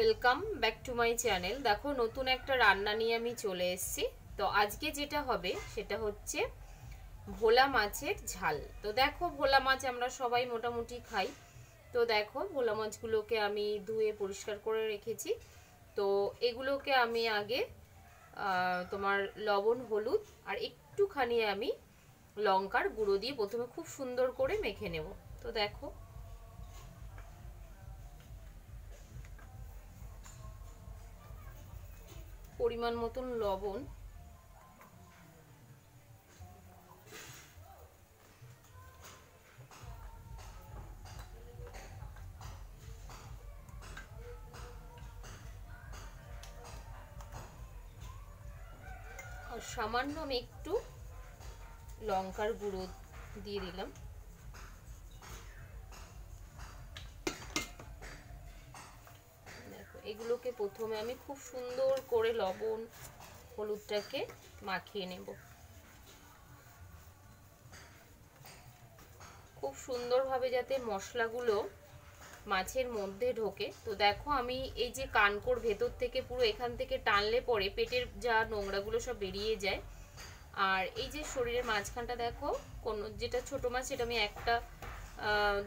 Welcome back to my channel. দেখো নতুন একটা রান্না নিয়ে আমি চলে এসেছি। তো আজকে যেটা হবে সেটা হচ্ছে ভোলা মাছের ঝাল। তো দেখো ভোলা মাছ আমরা সবাই মোটামুটি খাই। তো দেখো ভোলা মাছগুলোকে আমি ধুয়ে পরিষ্কার করে রেখেছি। তো এগুলোকে আমি আগে তোমার লবণ হলুদ আর একটুখানি আমি লঙ্কার গুঁড়ো দিয়ে প্রথমে খুব সুন্দর করে মেখে নেব। তো দেখো পরিমাণ মতন লবণ, আর সামান্য আমি একটু লঙ্কার গুঁড়ো দিয়ে দিলাম। দেখো এগুলোকে প্রথমে আমি খুব সুন্দর করে লবণ হলুদটাকে মাখিয়ে নেব, খুব সুন্দরভাবে যাতে মশলাগুলো মাছের মধ্যে ঢোকে। তো দেখো আমি এই যে কানকোর ভেতর থেকে পুরো এখান থেকে টানলে পরে পেটের যা নোংরাগুলো সব বেরিয়ে যায়। আর এই যে শরীরের মাঝখানটা দেখো, কোন যেটা ছোট মাছ সেটা আমি একটা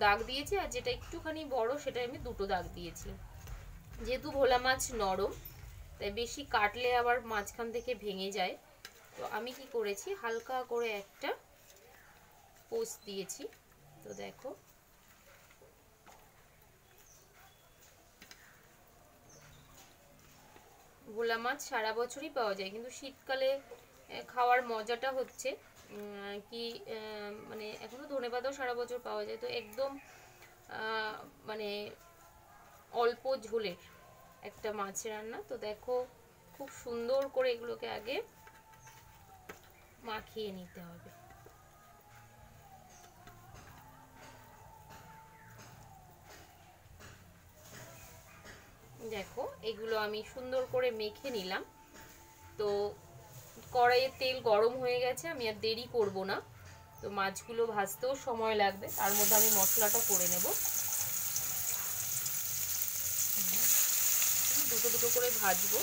দাগ দিয়েছি, আর যেটা একটুখানি বড় সেটা আমি দুটো দাগ দিয়েছি। যেহেতু ভোলা মাছ নরম তাই বেশি কাটলে আবার মাঝখান থেকে ভেঙে যায়। তো আমি কি করেছি, হালকা করে একটা পোস্ট দিয়েছি। তো দেখো ভোলা মাছ সারা বছরই পাওয়া যায়, কিন্তু শীতকালে খাওয়ার মজাটা হচ্ছে কি মানে এখনো ধনেপাতাও সারা বছর পাওয়া যায়। তো একদম মানে অল্প ঝোলের একটা মাছ রান্না। তো দেখো খুব সুন্দর করে এগুলোকে আগে মাখিয়ে নিতে হবে। দেখো এগুলো আমি সুন্দর করে মেখে নিলাম। তো কড়াইয়ে তেল গরম হয়ে গেছে, আমি আর দেরি করব না। তো মাছগুলো ভাজতেও সময় লাগবে, তার মধ্যে আমি মশলাটা করে নেব। দুটো দুটো করে ভাজবো।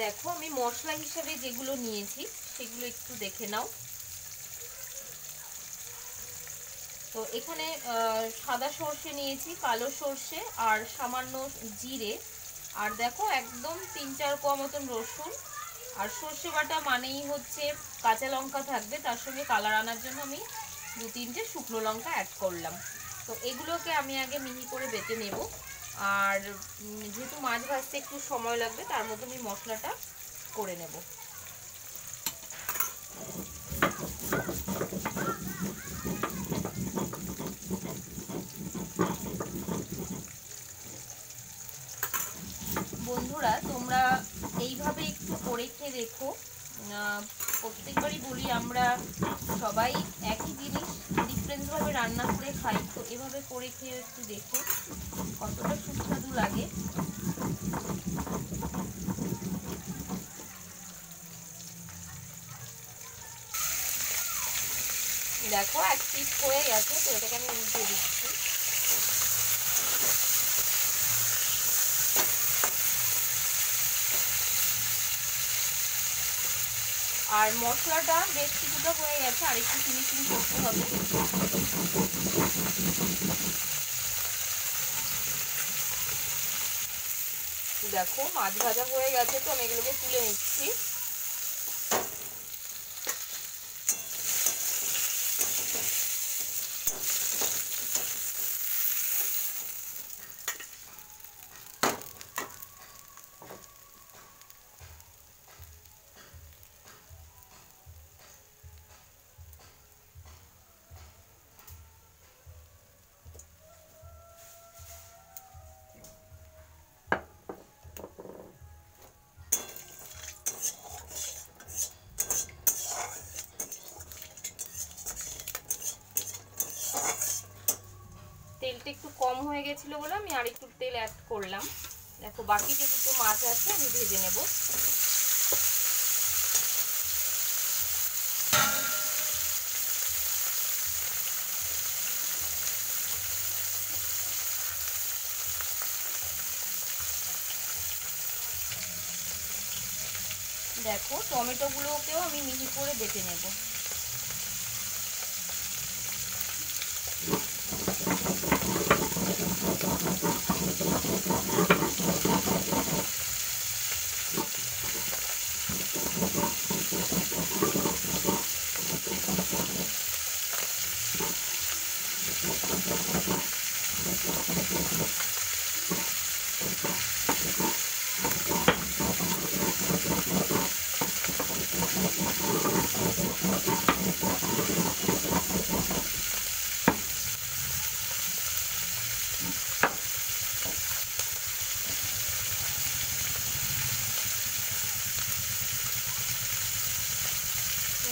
দেখো আমি মশলা হিসেবে যেগুলো নিয়েছি সেগুলো একটু দেখে নাও। তো এখানে সাদা সর্ষে নিয়েছি, কালো সর্ষে আর সামান্য জিরে, আর দেখো একদম 3-4 কোয়া মতন রসুন। আর সর্ষে বাটা মানেই হচ্ছে কাঁচা লঙ্কা থাকবে, তার সঙ্গে কালার আনার জন্য আমি 2-3টে শুকনো লঙ্কা অ্যাড করলাম। তো এগুলোকে আমি আগে মিহি করে বেটে নেব। আর যেহেতু মাছ ভাজতে একটু সময় লাগবে তার মধ্যে আমি মশলাটা করে নেব। বন্ধুরা তোমরা এইভাবে একটু করে খেয়ে দেখো। প্রত্যেকবারই বলি আমরা সবাই একই জিনিস ডিফারেন্টভাবে রান্না করে খাই, তো এভাবে করে খেয়ে একটু দেখো কতটা সুস্বাদু লাগে। দেখো এক পিস হয়ে গেছে, তো এটাকে আমি উল্টে দিচ্ছি। আর মশলাটা বেশ কিছুটা হয়ে গেছে, আর একটু ফিনিশিং করতে হবে। দেখো মাছ ভাজা হয়ে গেছে, তো আমি এগুলোকে তুলে নিচ্ছি। হয়ে গেছিলো বলে আমি আর একটু তেল অ্যাড করলাম। দেখো বাকি যে দুটো মাছ আছে আমি ভেজে নেব। দেখো টমেটোগুলোকেও আমি মিহি করে বেটে নেব।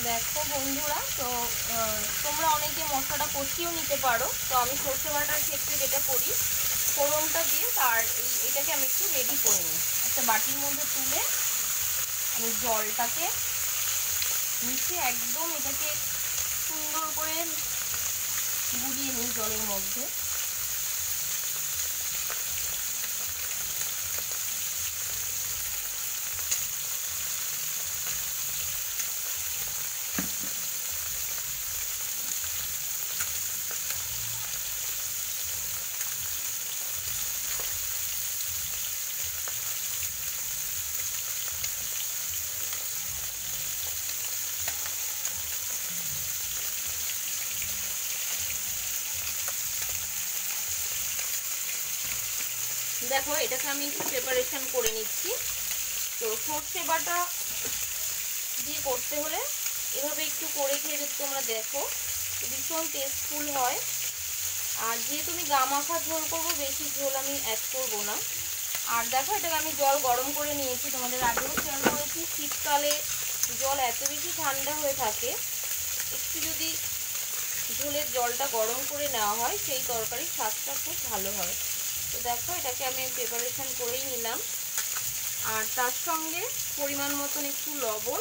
দেখো বন্ধুরা, তো তোমরা অনেকে মশলাটা কষিয়েও নিতে পারো। তো আমি সর্ষে বাটার ক্ষেত্রে যেটা করি, ফোড়নটা দিয়ে তার এটাকে আমি একটু রেডি করে নিই। একটা বাটির মধ্যে তুলে আমি জলটাকে মিশিয়ে একদম এটাকে সুন্দর করে গুলিয়ে নিই জলের মধ্যে। দেখো এটাকে আমি একটু প্রিপারেশন করে নিচ্ছি। তো সর্ষে বাটা দিয়ে করতে হলে এভাবে একটু করে খেয়ে যদি তোমরা দেখো, ভীষণ টেস্টফুল হয়। আর যেহেতু আমি গা মাখা ঝোল করবো, বেশি ঝোল আমি অ্যাড করবো না। আর দেখো এটাকে আমি জল গরম করে নিয়েছি, তোমাদের আগেও শেয়ার করেছি। শীতকালে জল এত বেশি ঠান্ডা হয়ে থাকে, একটু যদি ঝোলের জলটা গরম করে নেওয়া হয় সেই তরকারির স্বাদটা খুব ভালো হয়। তো দেখো এটাকে আমি প্রিপারেশন করেই নিলাম। আর তার সঙ্গে পরিমাণ মতন একটু লবণ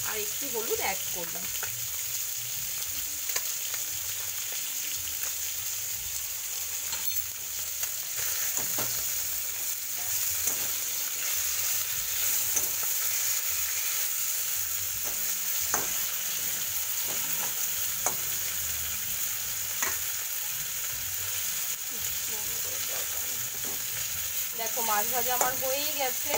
আর একটু হলুদ অ্যাড করলাম। দেখো মাছ ভাজা আমার হয়েই গেছে।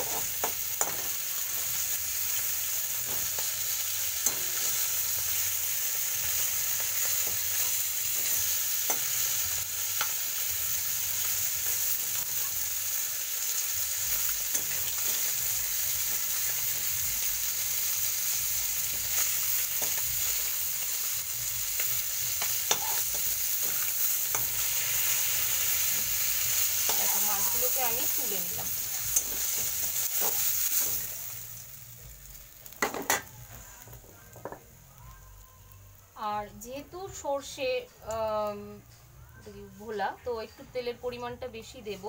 দেখো মাছগুলোকে আমি তুলে নিলাম। আর যেহেতু সর্ষে ভোলা, তো একটু তেলের পরিমাণটা বেশি দেব।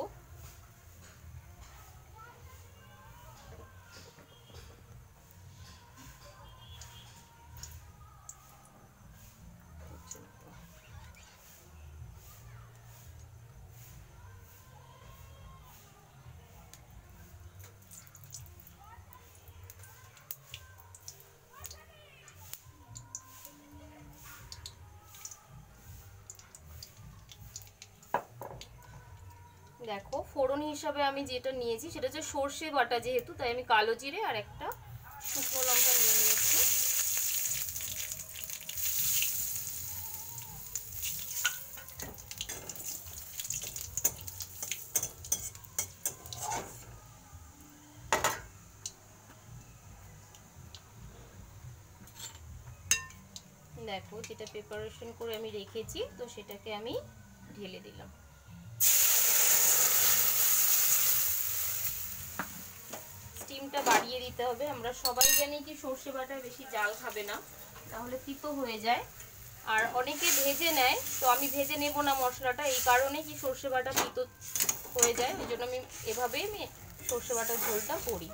দেখো ফোড়ন হিসাবে আমি যেটা নিয়েছি সেটা হচ্ছে সর্ষে বাটা, যেহেতু তাই আমি কালো জিরে আর একটা শুকনো লঙ্কা নিয়ে নিয়েছি। দেখো যেটা প্রিপারেশন করে আমি রেখেছি, তো সেটাকে আমি ঢেলে দিলাম। স্টিমটা বাড়িয়ে দিতে হবে। আমরা সবাই জানি কি সর্ষে বাটা বেশি জাল খাবে না, তাহলে তিতো হয়ে যায়। আর অনেকে ভেজে নেয়, তো আমি ভেজে নেব না মশলাটা, এই কারণে কি সর্ষে বাটা তিতো হয়ে যায়, ওই জন্য আমি এভাবেই আমি সর্ষে বাটার ঝোলটা করি।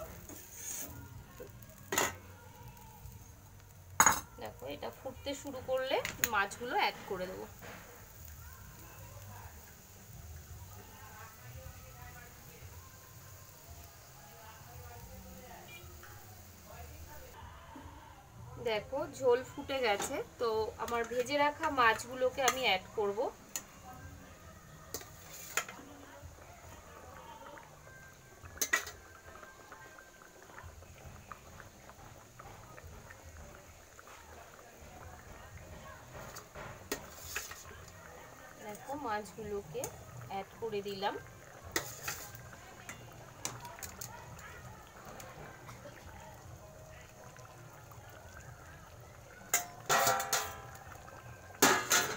দেখো এটা ফুটতে শুরু করলে মাছগুলো অ্যাড করে দেবো। দেখো ঝোল ফুটে গেছে, তো আমার ভেজে রাখা মাছগুলোকে আমি অ্যাড করব। দেখো মাছগুলোকে অ্যাড করে দিলাম।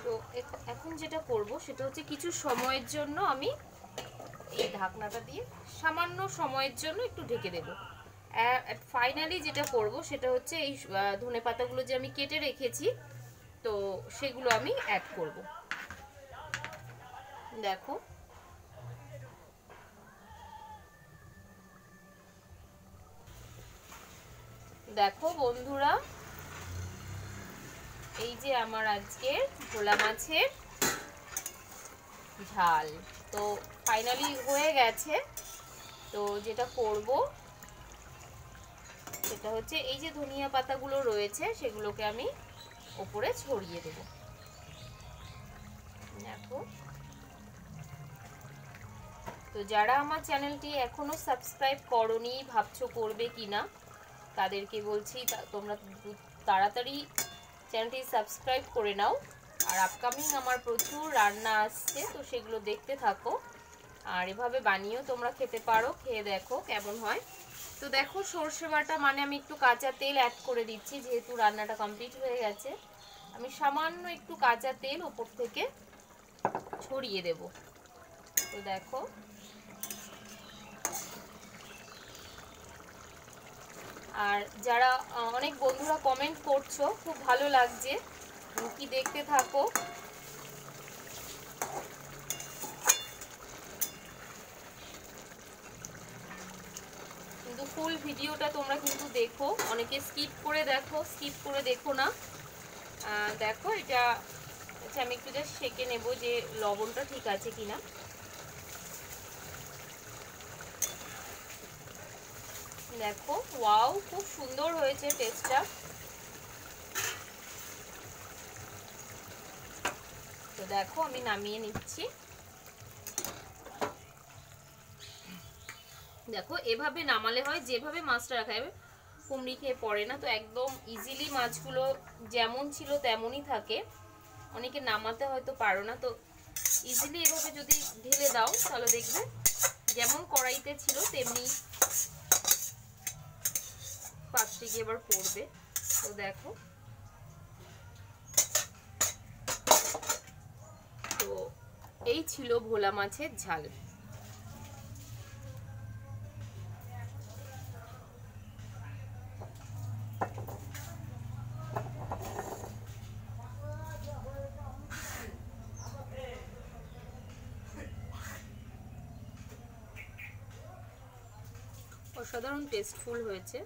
তো এখন যেটা করব সেটা হচ্ছে কিছু সময়ের জন্য আমি এই ঢাকনাটা দিয়ে সামান্য সময়ের জন্য একটু ঢেকে দেব। ফাইনালি যেটা করব সেটা হচ্ছে এই ধনেপাতাগুলো যে আমি কেটে রেখেছি, তো সেগুলো আমি অ্যাড করব। দেখো দেখো বন্ধুরা, এই যে আমার আজকের ভোলা মাছের ঝাল তো ফাইনালি হয়ে গেছে। তো যেটা করব সেটা হচ্ছে এই যে ধনিয়া পাতাগুলো রয়েছে সেগুলোকে আমি উপরে ছড়িয়ে দেব। দেখো, তো যারা আমার চ্যানেলটি এখনো সাবস্ক্রাইব করোনি, ভাবছো করবে কিনা, তাদেরকে বলছি তোমরা তাড়াতাড়ি চ্যানেলটি সাবস্ক্রাইব করে নাও। আর আপকামিং আমার প্রচুর রান্না আসছে, তো সেগুলো দেখতে থাকো। আর এভাবে বানিয়েও তোমরা খেতে পারো, খেয়ে দেখো কেমন হয়। তো দেখো সর্ষে বাটা মানে আমি একটু কাঁচা তেল অ্যাড করে দিচ্ছি, যেহেতু রান্নাটা কমপ্লিট হয়ে গেছে। আমি সামান্য একটু কাঁচা তেল ওপর থেকে ছড়িয়ে দেব। তো দেখো, আর যারা অনেক বন্ধুরা কমেন্ট করছো, খুব ভালো লাগছে, কি দেখতে থাকো। কিন্তু ফুল ভিডিওটা তোমরা কিন্তু দেখো, অনেকে স্কিপ করে দেখো, স্কিপ করে দেখো না। দেখো এটা আচ্ছা, আমি একটু জাস্ট সেঁকে নেব যে লবণটা ঠিক আছে কিনা। দেখো ওয়াও, খুব সুন্দর হয়েছে টেস্টটা। তো দেখো আমি নামিয়ে নিচ্ছি। দেখো এভাবে নামালে হয়, যেভাবে মাছটা রাখা যাবে কুমড়ি খেয়ে পড়ে না, তো একদম ইজিলি মাছগুলো যেমন ছিল তেমনই থাকে। অনেকে নামাতে হয়তো পারো না, তো ইজিলি এভাবে যদি ঢেলে দাও তাহলে দেখবে যেমন কড়াইতে ছিল তেমনি পাত্রে গিয়ে এবার পড়বে। তো দেখো, তো এই ছিল ভোলা মাছের ঝাল। অসাধারণ টেস্টফুল হয়েছে।